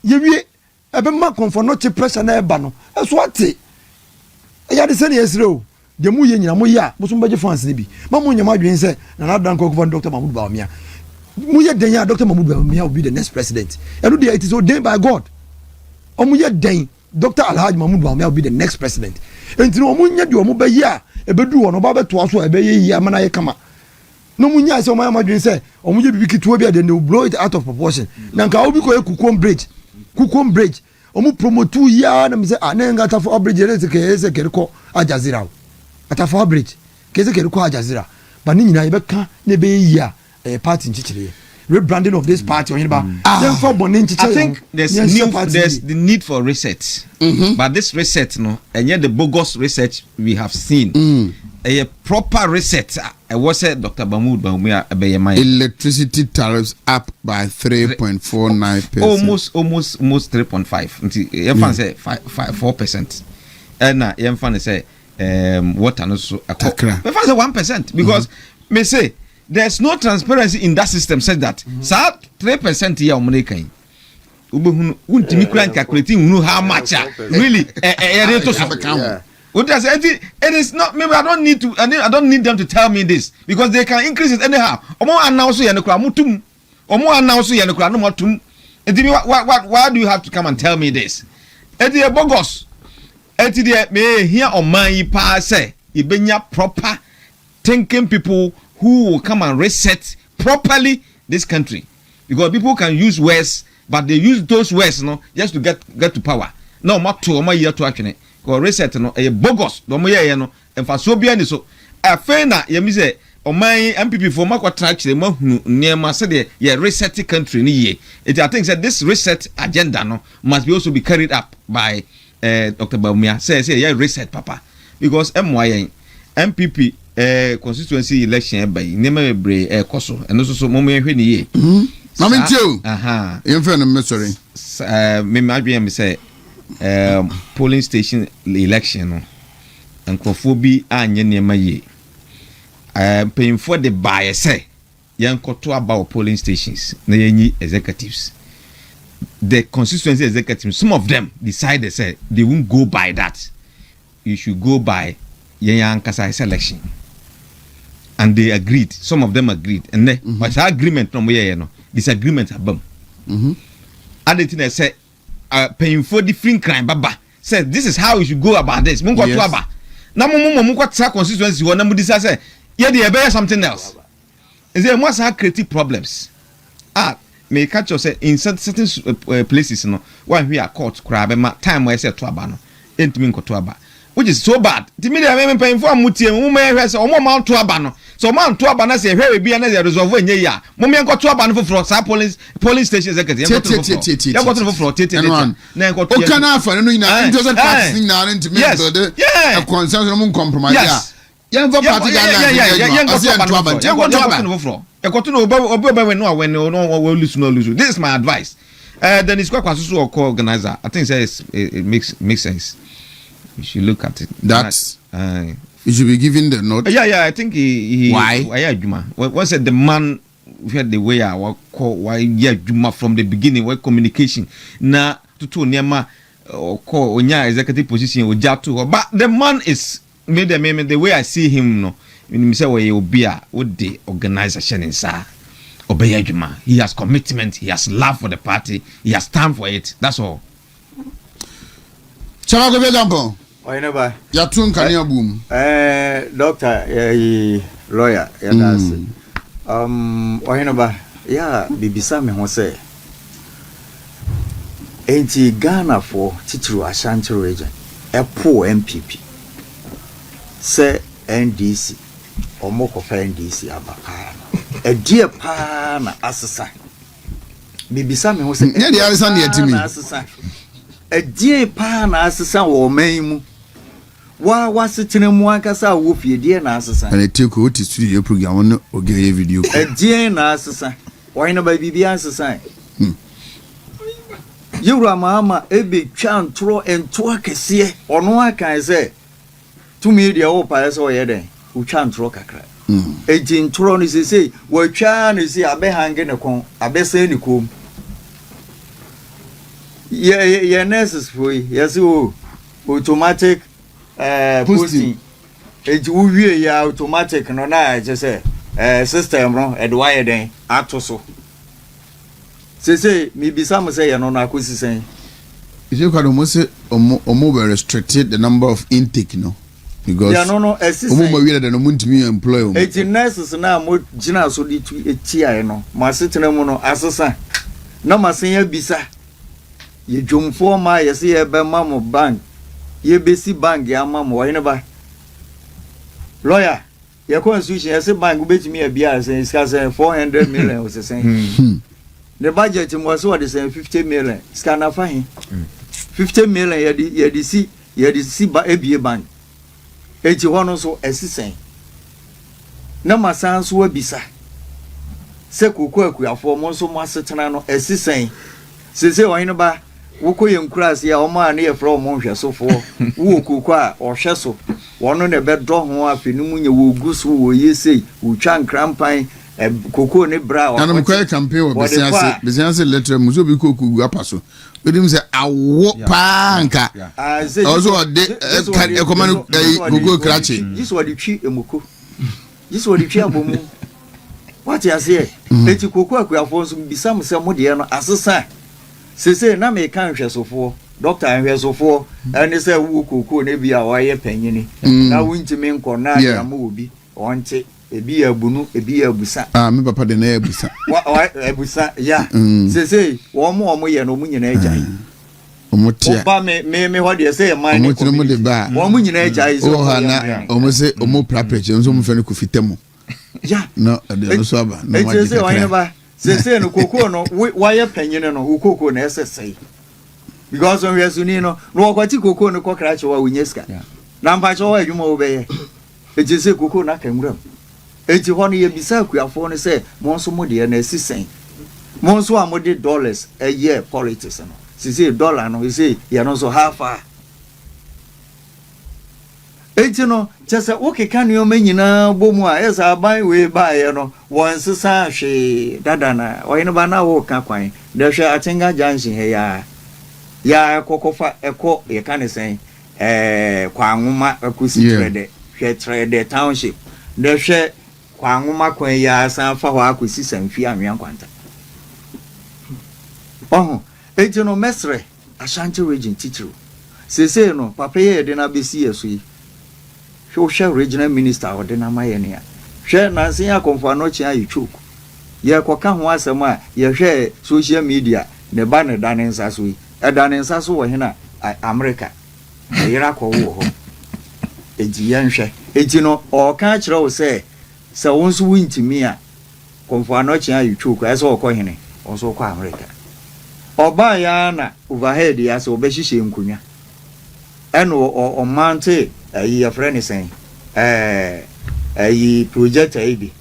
yewie ebe ma comfort no cheap pressure na eba no eso ate ya de sene yesro de mu ye nyina mu ya bo so mbaje fans ne bi ma mu nyama adwen se na na dan ko Dr. Mahmoud Bawumia mu ye den ya Dr. Mahmoud Bawumia will be the next president, and it is ordained by God. Omu ye den Dr. Alhaji Mahmoud Bawumia will be the next president, and no omu nya de omu be ya e be du ono ba be to aso e be ye ya mana ye kama no mu nya se omu ya madwen se omu ye bibiki to bi de they will blow it out of proportion. Na nka obi ko Kukom bridge omu promote ya na me say anenga ta for bridge le se ke ko Ajazira ata for bridge ke se ke ko Ajazira ba ni nyina ye be ka ne be ya party nchichire rebranding of this party onye ba dem for bonin nchichire. I think there's the need for research, but this research no and the bogus research we have seen a proper research. I was said Dr. Mahmoud Bawumia electricity tariffs up by 3.49%. Almost 3.5. You fan say 4%. And you fan say water no so. You fan say 1% because me say there's no transparency in that system. Said that so 3% here American. Untimi kran calculating know how much really it is not. Maybe I don't need them to tell me this, because they can increase it anyhow. Why do you have to come and tell me this? It is bogus. It is me here on my pass. Ibenya proper thinking people who will come and reset properly this country, because people can use words, but they use those words just to get to power. No matter my year to action. Ko reset no e bogus do mo ye no emfaso bia ni so afen na ye mi say oman NPP for makwa track ma hunu niema say de ye reset country ni ye. I think that this reset agenda no must be also be carried up by Dr. Bawumia say ye reset papa, because MYN NPP constituency election by niema bre koso eno so mo me hwe ni ye mama ntio ye fe no me sorry me madwe me say polling station election no nkrofobi anye niema ye paying for the buyer say yankoto about polling stations na yenyi executives, the constituency executives, some of them decided say they won't go by that, you should go by yankasa selection, and they agreed. Some of them agreed, and then but agreement no ye no disagreement abam other thing I say paying for different crime baba says this is how you should go about this. Mungo to aba na mo tra constituency wo na mo disa say ye dey something else. Is there must have creative problems. May catch you say in certain places no one we are court kra be ma time we say to aba no entimi nkoto aba which is so bad. The media me paying for mutie mu me hwe se omo ma to aba no. So man to aba na se hwe bi na se resolve enye ya. Mo me enko to aba no for sa police station executive. Ya go to for na enko to. O kana afa no ina interested parties na na ntimi build a consensus no compromise ya. Yan for party ga na ya go to aba. Ya go to no oba no when no lose. This is my advice. Then it's quite so organizer. I think it makes sense. You should look at it. That's you should be given the note. Yeah. I think he why? Yeah, Juma. Once the man had the way I call why Juma from the beginning. Why communication na to Niama or call Onya executive position or Jatu. But the man is made the way I see him. No, when you say where you be would the organization inside. Obey Juma. He has commitment. He has love for the party. He has time for it. That's all. Chama go be jampo. Oyinaba. Ya tun kania boom. Doctor, lawyer, that's Oyinaba. Ya bibisa me ho say. Enti Ghana for titru Ashanti region. Epo NPP. Say NDC. Omo ko fa NDC abaka. E die pa na asesa. Bibisa me ho say. Ne dia asesa na yetimi. Asesa. E die pa na asesa wo man mu. Wa sitene mu akasa wo fie die na asesa. And it take what studio program no oge video. E die na asesa. Why no ba bibia asesa. Yura Mahama ebe twa ntro ento akese. Ono aka say to media wo pa say o ye den. U twa ntro kakra. Eji ntro ni say wo twa ni say abe hange ne kon, abe say ni kom. Ye nurses for yes automatic posting. Eji uwie ya automatic no na je say system no e do why den atoso. Say me bisa mo say no na akosi sen. If you can almost say omo be restricted the number of intake no because yeah no omo we the no muntimi employ omo. Eji nurses na mo gina so di tu etia no ma setena mu no asesa na ma sen ya bisa ye dwomfo ma ye se ye be ma mo bank ye besi bank ya ma mo wa ba lawyer ye constitution ye se bank betimi e bia sen iska sen 400 million o se sen the budget was what is 50 million iska na fa hin 50 million ye di si ba ebie bank eji hono so esisen na masan so abisa se kokko akuafo mo so mo asetena no esisen se won ba wokoye nkurase ya o ma na ye fro mo hwesofo wo kokko a o hweso wono ne be do ho afenum nye wo gusu wo yesei wo twa nkrampan kokko ne bra o na mo koye campaign wo business letter mo so bi kokko gu apaso wedim say awo panka also de ekomanu kokko krache this what the twi emoko this what the twi abomu what you say eti kokko akuafo so bisam se mo de no asesa sese na me kan hwesofo doctor hwesofo ene se wo kokko ne bia wa ye panyini na wuntimi nko na ya mo obi onte ebi abunu ebi abusa me papa de na abusa wa abusa ya sese wo mo ye no mo nyina agyan omotia oba me ho de se man ni ko mo de ba wo mo nyina agyan so o hana omo se omo prapeche nso mo fe no kufitemo ya no de no so aba no ma sese wa ba sese no kokko no wa ye panyine no kokko na esesei because on yesuni no kwati kokko no kokra che wa unyeska na mpa che wa adwuma wo be ye ejese kokko na kanwuram eti ho no ye bisa akuafo no se mo nso mo de na esisen mo nso a mo de dollars a year politics no sisi dollar no isi ye no so half a eti no chese okeka no manyina bomu a esa ban we ba ye no won sisa hwe dada na oyine ba na wo ka kwan de hwe atenga junction he ya kokofa eko ye kan sen kwa nwoma akusi trade hwe trade township de hwe kwa nwoma kwan ya san fa ho akosi sanfi anwan kwanta eti no mesre Ashanti region titru sese no papa ye de na besi yeso yi hwe regional minister o de na maye ne ya hwe na sen ya konfa no chia yichoku ye koka ho asem a ye hwe social media ne ba ne dane nsaso yi dane nsaso wo hena America yira ko wo ho enti yɛnhwɛ enti no ɔka kyerɛ wo sɛ sɛ wo nso wontimi a kɔmfo anɔkye a yɛtwo kɔ ɛsɛ ɔkɔ hene ɔnso kɔ America ɔbaa ya na overhead ya sɛ ɔbɛhyehyɛ nkonnwa ɛna ɔmante ayi yɛfrɛ ne sɛn ayi project ayi bi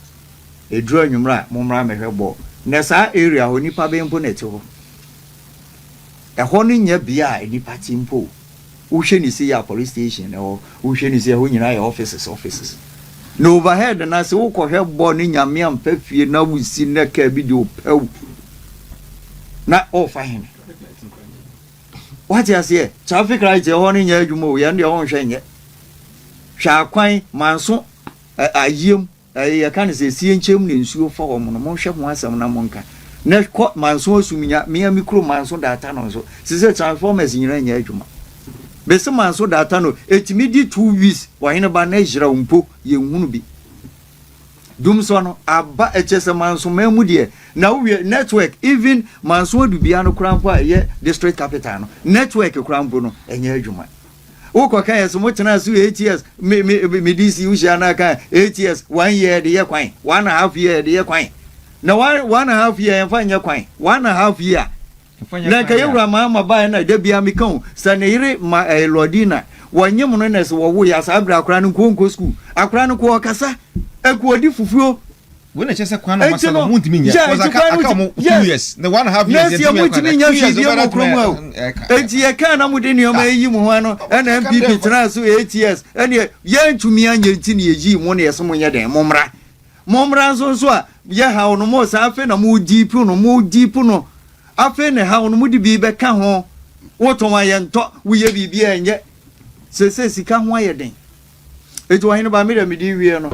eduru anwumra a mommra mehwɛ bɔ na saa area hɔ nipa bɛmpo na ɛte hɔ ɛhɔ no nyɛ bia a nipa ti mpo wohwɛ ne si yɛ police station ɛhɔ wohwɛ ne si ɛhɔ nyinaa yɛ offices na overhead na sɛ wokɔhwɛ bɔ ne nyame ampa fie na wosi na ka bi de opɛw na ɔfa hene wate aseɛ traffic light ɛhɔ no nyɛ adwuma o yɛn deɛ ɔnhwɛ nyɛ hwɛ akwan manso ayiem yɛka ne sɛ sie nkyɛm ne nsuo fa wɔ mo no monhwɛ ho asɛm na monka na kɔ manso asumnya mea mikro manso data no nso sɛ transformers nyina nyɛ adwuma bɛsɛ manso data no ɛtumi di 2 weeks wɔhene ba na hyira mpo yɛnhunu bi dum so no aba ɛkyɛ sɛ manso mamu deɛ na wowie network even manso adubia no korampo a ɛyɛ district capital no network korampo no ɛnyɛ adwuma wokɔ kan yɛ sɛ motena so 8 years me DC wohyia na kan 8 years 1 year de yɛ kwan 1.5 year de yɛ kwan na 1.5 year yɛmfa nyɛ kwan 1.5 year na ka yɛwura Mahama ba na da bia me kan sɛ ne yere ma Lodina wɔnyɛ mo no na sɛ wɔwo yɛ asa abra akora no nko school akora no ko ɔkasa akuodi fufuo wona kyɛ sɛ kwan na masa no muntimi nya cause aka mo 2 years na 1.5 years yɛ muntimi nya hwede mo kromo enti yɛ kan na mo de nneɛma yi mo ho ano ɛna NPP tena so 8 years ɛne yɛntumi anya nti ne yɛyi mo ne yɛso mo nyɛ den mommra nso a yɛ hawo no mo sa afi na mo deep no afi ne hawo no mo de bi bɛka ho wotɔn ayɛntɔ woyɛ biribi a ɛnyɛ sɛ sika ho ayɛ den eti wɔhene ba me da me di wie no